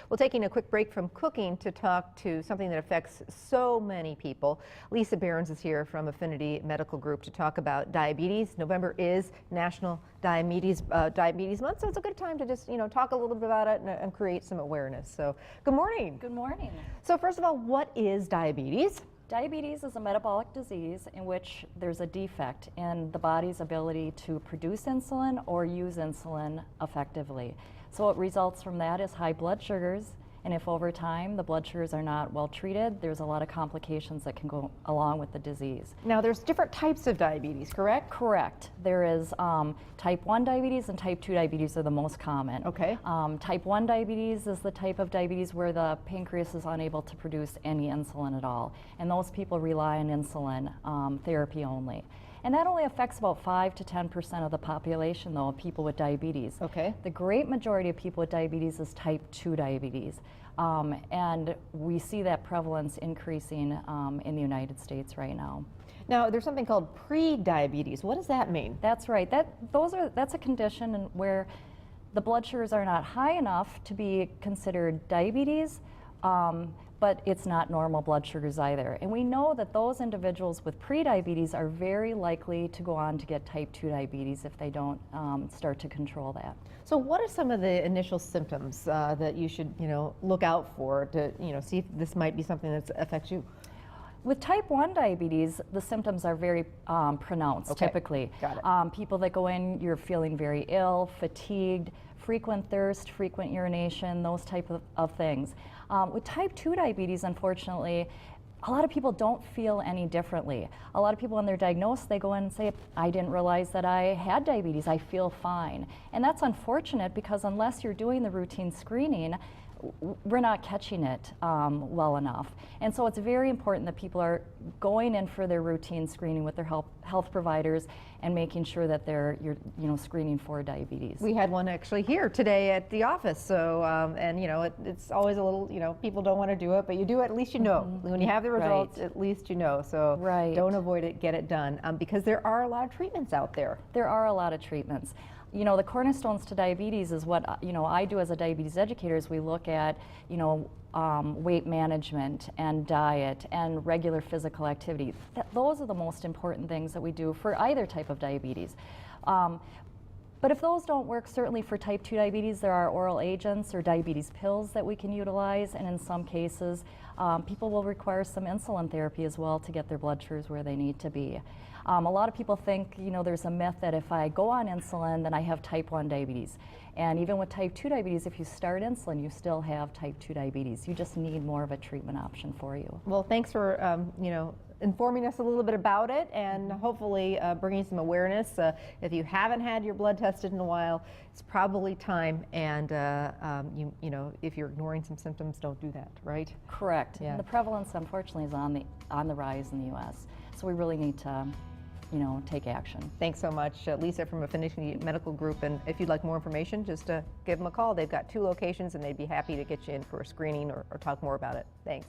Well, taking a quick break from cooking to talk to something that affects so many people. Lisa Behrens is here from Affinity Medical Group to talk about diabetes. November is National Diabetes Month, so it's a good time to just, talk a little bit about it and create some awareness. So, good morning. Good morning. So, first of all, what is diabetes? Diabetes is a metabolic disease in which there's a defect in the body's ability to produce insulin or use insulin effectively. So what results from that is high blood sugars, and if over time the blood sugars are not well treated, there's a lot of complications that can go along with the disease. Now, there's different types of diabetes, correct? Correct. There is type 1 diabetes and type 2 diabetes are the most common. Okay. Type 1 diabetes is the type of diabetes where the pancreas is unable to produce any insulin at all, and those people rely on insulin therapy only. And that only affects about 5 to 10% of the population, though, of people with diabetes. Okay. The great majority of people with diabetes is type 2 diabetes. And we see that prevalence increasing in the United States right now. Now, there's something called pre-diabetes. What does that mean? That's right. That's a condition where the blood sugars are not high enough to be considered diabetes, but it's not normal blood sugars either. And we know that those individuals with prediabetes are very likely to go on to get type 2 diabetes if they don't start to control that. So what are some of the initial symptoms that you should, look out for to, see if this might be something that affects you? With type 1 diabetes, the symptoms are very pronounced, okay. Typically. Got it. People that go in, you're feeling very ill, fatigued, frequent thirst, frequent urination, those type of things. With type 2 diabetes, unfortunately, a lot of people don't feel any differently. A lot of people when they're diagnosed, they go in and say, I didn't realize that I had diabetes, I feel fine. And that's unfortunate because unless you're doing the routine screening, we're not catching it well enough. And so it's very important that people are going in for their routine screening with their health providers and making sure that they're screening for diabetes. We had one actually here today at the office. So, it's always a little, people don't want to do it, but you do it, at least you know. Mm-hmm. When you have the results, right. At least you know. So right. Don't avoid it, get it done. Because there are a lot of treatments out there. There are a lot of treatments. The cornerstones to diabetes is what, I do as a diabetes educator is we look at, weight management and diet and regular physical activity. Those are the most important things that we do for either type of diabetes. But if those don't work, certainly for type 2 diabetes, there are oral agents or diabetes pills that we can utilize, and in some cases, people will require some insulin therapy as well to get their blood sugars where they need to be. A lot of people think, there's a myth that if I go on insulin, then I have type 1 diabetes. And even with type 2 diabetes, if you start insulin, you still have type 2 diabetes. You just need more of a treatment option for you. Well, thanks for, informing us a little bit about it and hopefully bringing some awareness. If you haven't had your blood tested in a while, it's probably time. And if you're ignoring some symptoms, don't do that, right? Correct. Yeah. And the prevalence, unfortunately, is on the rise in the U.S. So we really need to, take action. Thanks so much, Lisa from Affinity Medical Group. And if you'd like more information, just give them a call. They've got 2 locations, and they'd be happy to get you in for a screening or talk more about it. Thanks.